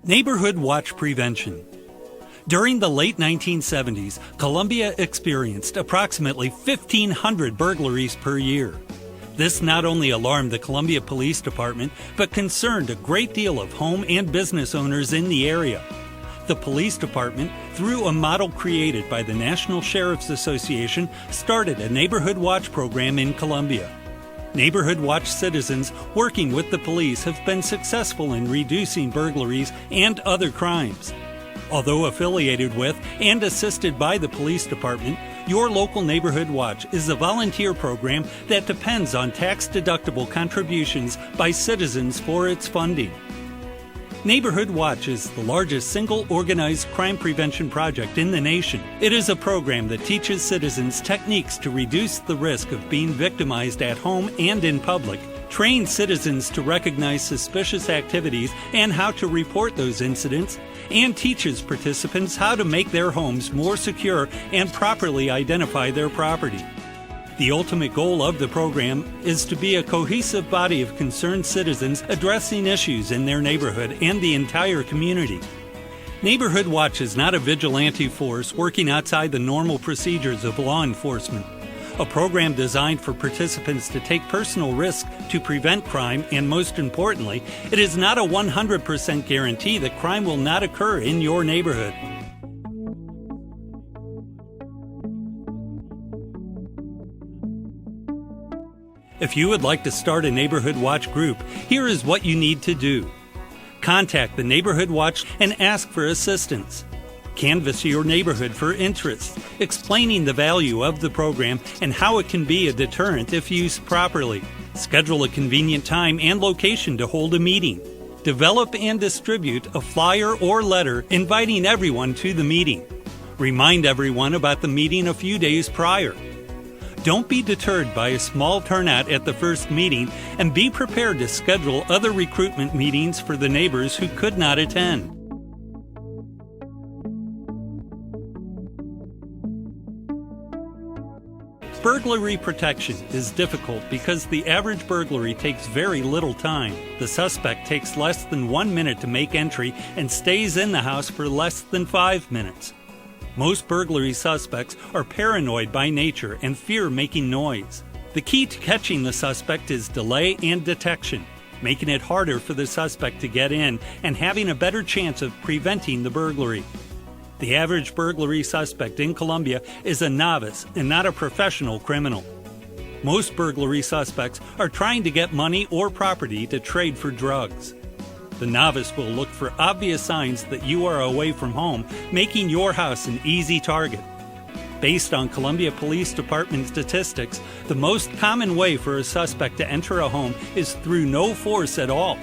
Neighborhood Watch Prevention. During the late 1970s, Columbia experienced approximately 1,500 burglaries per year. This not only alarmed the Columbia Police Department, but concerned a great deal of home and business owners in the area. The police department, through a model created by the National Sheriff's Association, started a Neighborhood Watch program in Columbia. Neighborhood Watch citizens working with the police have been successful in reducing burglaries and other crimes. Although affiliated with and assisted by the police department, your local Neighborhood Watch is a volunteer program that depends on tax-deductible contributions by citizens for its funding. Neighborhood Watch is the largest single organized crime prevention project in the nation. It is a program that teaches citizens techniques to reduce the risk of being victimized at home and in public, trains citizens to recognize suspicious activities and how to report those incidents, and teaches participants how to make their homes more secure and properly identify their property. The ultimate goal of the program is to be a cohesive body of concerned citizens addressing issues in their neighborhood and the entire community. Neighborhood Watch is not a vigilante force working outside the normal procedures of law enforcement. A program designed for participants to take personal risk to prevent crime, and most importantly, it is not a 100% guarantee that crime will not occur in your neighborhood. If you would like to start a Neighborhood Watch group, here is what you need to do. Contact the Neighborhood Watch and ask for assistance. Canvass your neighborhood for interest, explaining the value of the program and how it can be a deterrent if used properly. Schedule a convenient time and location to hold a meeting. Develop and distribute a flyer or letter inviting everyone to the meeting. Remind everyone about the meeting a few days prior. Don't be deterred by a small turnout at the first meeting, and be prepared to schedule other recruitment meetings for the neighbors who could not attend. Burglary protection is difficult because the average burglary takes very little time. The suspect takes less than 1 minute to make entry and stays in the house for less than 5 minutes. Most burglary suspects are paranoid by nature and fear making noise. The key to catching the suspect is delay and detection, making it harder for the suspect to get in and having a better chance of preventing the burglary. The average burglary suspect in Columbia is a novice and not a professional criminal. Most burglary suspects are trying to get money or property to trade for drugs. The novice will look for obvious signs that you are away from home, making your house an easy target. Based on Columbia Police Department statistics, the most common way for a suspect to enter a home is through no force at all.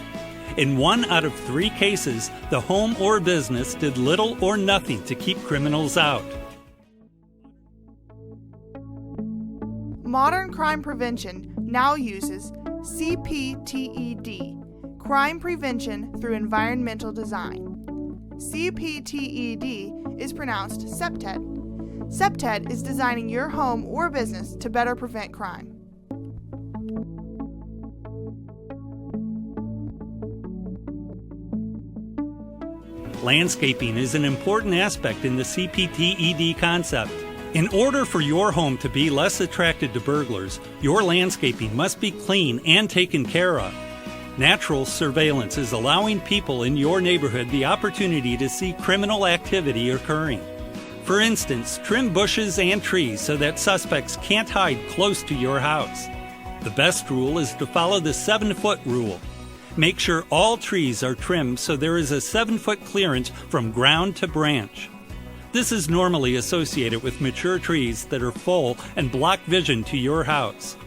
In 1 out of 3 cases, the home or business did little or nothing to keep criminals out. Modern crime prevention now uses CPTED, Crime Prevention through Environmental Design. CPTED is pronounced CPTED. CPTED is designing your home or business to better prevent crime. Landscaping is an important aspect in the CPTED concept. In order for your home to be less attracted to burglars, your landscaping must be clean and taken care of. Natural surveillance is allowing people in your neighborhood the opportunity to see criminal activity occurring. For instance, trim bushes and trees so that suspects can't hide close to your house. The best rule is to follow the 7-foot rule. Make sure all trees are trimmed so there is a 7-foot clearance from ground to branch. This is normally associated with mature trees that are full and block vision to your house.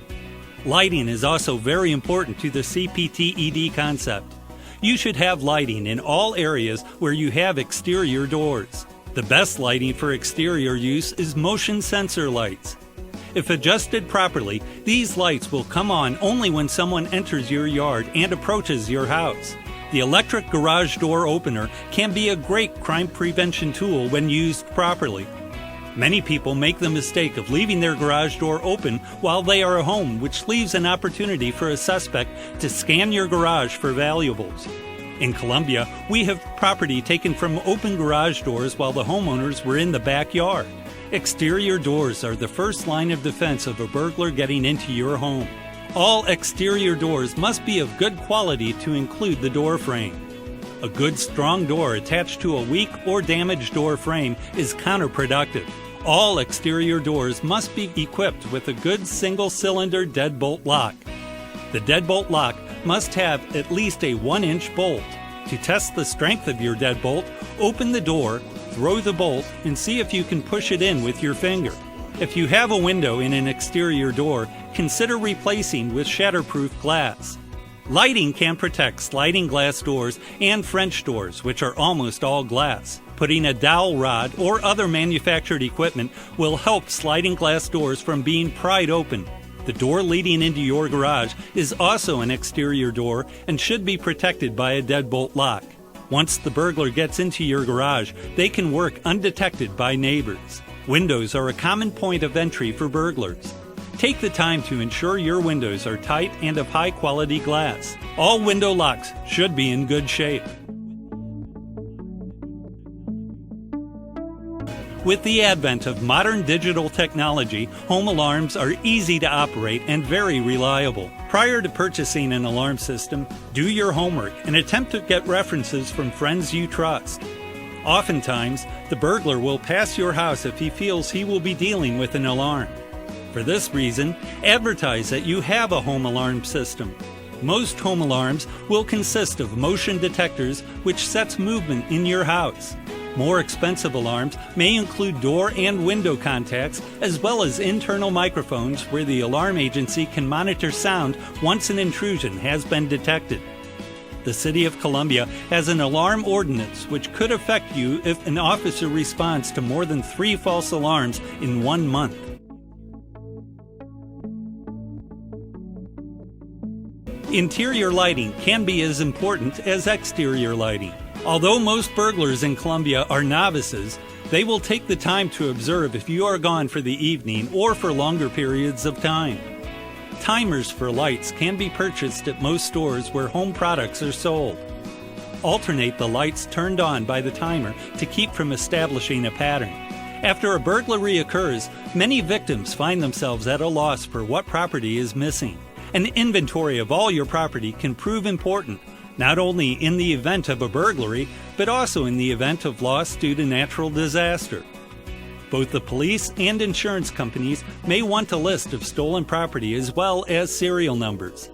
Lighting is also very important to the CPTED concept. You should have lighting in all areas where you have exterior doors. The best lighting for exterior use is motion sensor lights. If adjusted properly, these lights will come on only when someone enters your yard and approaches your house. The electric garage door opener can be a great crime prevention tool when used properly. Many people make the mistake of leaving their garage door open while they are home, which leaves an opportunity for a suspect to scan your garage for valuables. In Columbia, we have property taken from open garage doors while the homeowners were in the backyard. Exterior doors are the first line of defense of a burglar getting into your home. All exterior doors must be of good quality to include the door frame. A good strong door attached to a weak or damaged door frame is counterproductive. All exterior doors must be equipped with a good single-cylinder deadbolt lock. The deadbolt lock must have at least a 1-inch bolt. To test the strength of your deadbolt, open the door, throw the bolt, and see if you can push it in with your finger. If you have a window in an exterior door, consider replacing with shatterproof glass. Lighting can protect sliding glass doors and French doors, which are almost all glass. Putting a dowel rod or other manufactured equipment will help sliding glass doors from being pried open. The door leading into your garage is also an exterior door and should be protected by a deadbolt lock. Once the burglar gets into your garage, they can work undetected by neighbors. Windows are a common point of entry for burglars. Take the time to ensure your windows are tight and of high-quality glass. All window locks should be in good shape. With the advent of modern digital technology, home alarms are easy to operate and very reliable. Prior to purchasing an alarm system, do your homework and attempt to get references from friends you trust. Oftentimes, the burglar will pass your house if he feels he will be dealing with an alarm. For this reason, advertise that you have a home alarm system. Most home alarms will consist of motion detectors which sets movement in your house. More expensive alarms may include door and window contacts as well as internal microphones where the alarm agency can monitor sound once an intrusion has been detected. The City of Columbia has an alarm ordinance which could affect you if an officer responds to more than 3 false alarms in 1 month. Interior lighting can be as important as exterior lighting. Although most burglars in Columbia are novices, they will take the time to observe if you are gone for the evening or for longer periods of time. Timers for lights can be purchased at most stores where home products are sold. Alternate the lights turned on by the timer to keep from establishing a pattern. After a burglary occurs, many victims find themselves at a loss for what property is missing. An inventory of all your property can prove important, not only in the event of a burglary, but also in the event of loss due to natural disaster. Both the police and insurance companies may want a list of stolen property as well as serial numbers.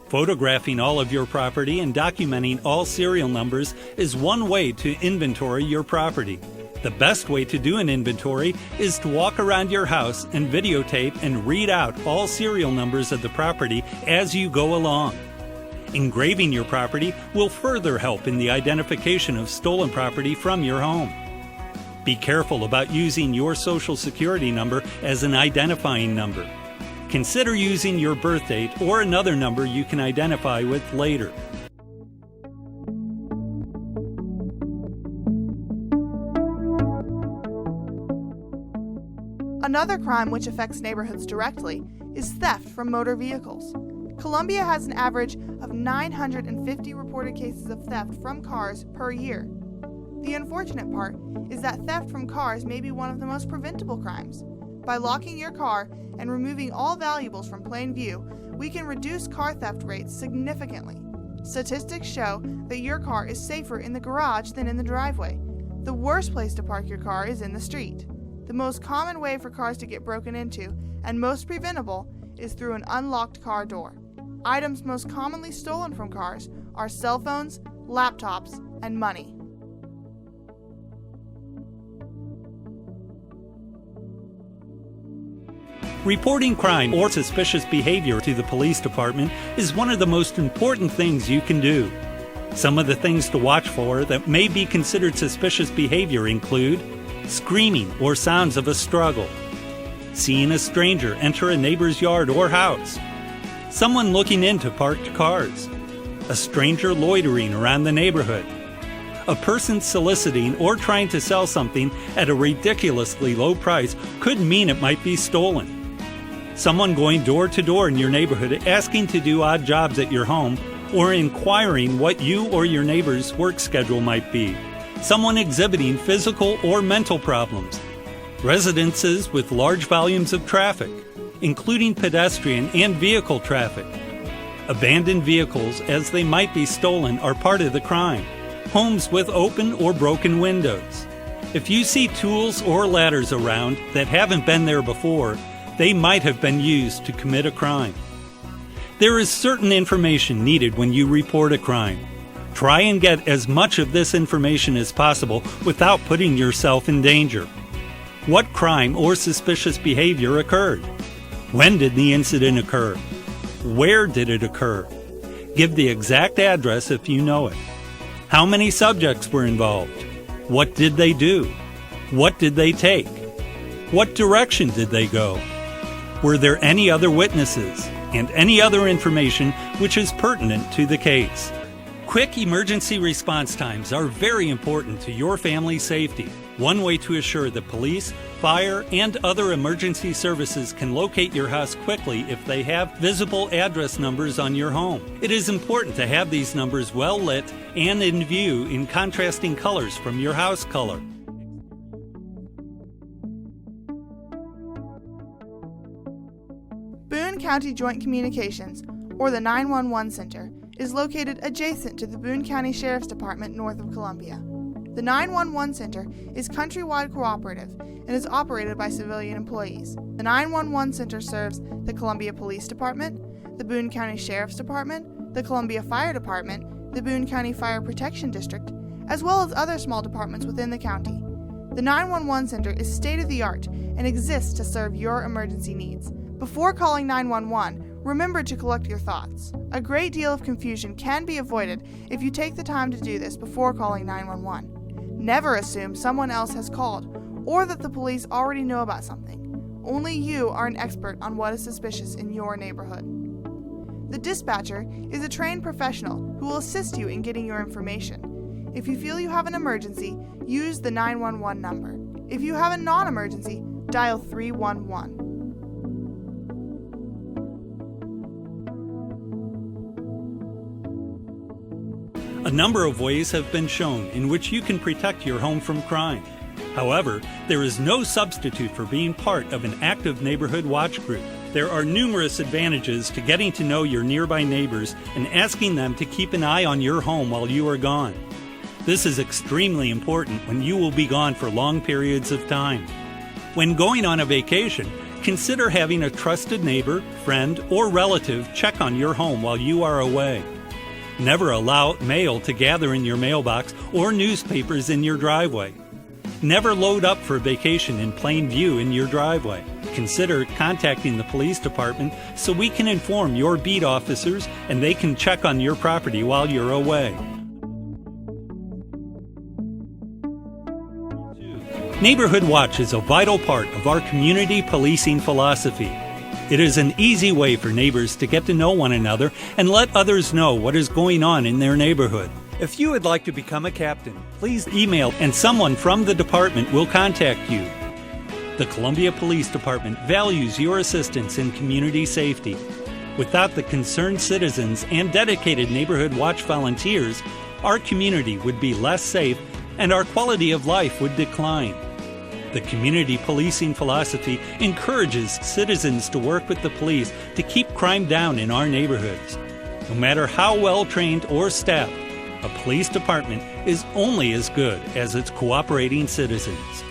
Photographing all of your property and documenting all serial numbers is one way to inventory your property. The best way to do an inventory is to walk around your house and videotape and read out all serial numbers of the property as you go along. Engraving your property will further help in the identification of stolen property from your home. Be careful about using your Social Security number as an identifying number. Consider using your birth date or another number you can identify with later. Another crime which affects neighborhoods directly is theft from motor vehicles. Columbia has an average of 950 reported cases of theft from cars per year. The unfortunate part is that theft from cars may be one of the most preventable crimes. By locking your car and removing all valuables from plain view, we can reduce car theft rates significantly. Statistics show that your car is safer in the garage than in the driveway. The worst place to park your car is in the street. The most common way for cars to get broken into, and most preventable, is through an unlocked car door. Items most commonly stolen from cars are cell phones, laptops, and money. Reporting crime or suspicious behavior to the police department is one of the most important things you can do. Some of the things to watch for that may be considered suspicious behavior include screaming or sounds of a struggle, seeing a stranger enter a neighbor's yard or house, someone looking into parked cars, a stranger loitering around the neighborhood, a person soliciting or trying to sell something at a ridiculously low price could mean it might be stolen, someone going door to door in your neighborhood asking to do odd jobs at your home, or inquiring what you or your neighbor's work schedule might be, someone exhibiting physical or mental problems, residences with large volumes of traffic, including pedestrian and vehicle traffic. Abandoned vehicles, as they might be stolen, are part of the crime. Homes with open or broken windows. If you see tools or ladders around that haven't been there before, they might have been used to commit a crime. There is certain information needed when you report a crime. Try and get as much of this information as possible without putting yourself in danger. What crime or suspicious behavior occurred? When did the incident occur? Where did it occur? Give the exact address if you know it. How many subjects were involved? What did they do? What did they take? What direction did they go? Were there any other witnesses and any other information which is pertinent to the case? Quick emergency response times are very important to your family's safety. One way to assure that police, fire, and other emergency services can locate your house quickly if they have visible address numbers on your home. It is important to have these numbers well lit and in view in contrasting colors from your house color. Boone County Joint Communications, or the 911 Center, is located adjacent to the Boone County Sheriff's Department north of Columbia. The 911 Center is countrywide cooperative and is operated by civilian employees. The 911 Center serves the Columbia Police Department, the Boone County Sheriff's Department, the Columbia Fire Department, the Boone County Fire Protection District, as well as other small departments within the county. The 911 Center is state-of-the-art and exists to serve your emergency needs. Before calling 911, remember to collect your thoughts. A great deal of confusion can be avoided if you take the time to do this before calling 911. Never assume someone else has called or that the police already know about something. Only you are an expert on what is suspicious in your neighborhood. The dispatcher is a trained professional who will assist you in getting your information. If you feel you have an emergency, use the 911 number. If you have a non-emergency, dial 311. A number of ways have been shown in which you can protect your home from crime. However, there is no substitute for being part of an active neighborhood watch group. There are numerous advantages to getting to know your nearby neighbors and asking them to keep an eye on your home while you are gone. This is extremely important when you will be gone for long periods of time. When going on a vacation, consider having a trusted neighbor, friend, or relative check on your home while you are away. Never allow mail to gather in your mailbox or newspapers in your driveway. Never load up for vacation in plain view in your driveway. Consider contacting the police department so we can inform your beat officers and they can check on your property while you're away. Neighborhood Watch is a vital part of our community policing philosophy. It is an easy way for neighbors to get to know one another and let others know what is going on in their neighborhood. If you would like to become a captain, please email and someone from the department will contact you. The Columbia Police Department values your assistance in community safety. Without the concerned citizens and dedicated Neighborhood Watch volunteers, our community would be less safe and our quality of life would decline. The community policing philosophy encourages citizens to work with the police to keep crime down in our neighborhoods. No matter how well trained or staffed, a police department is only as good as its cooperating citizens.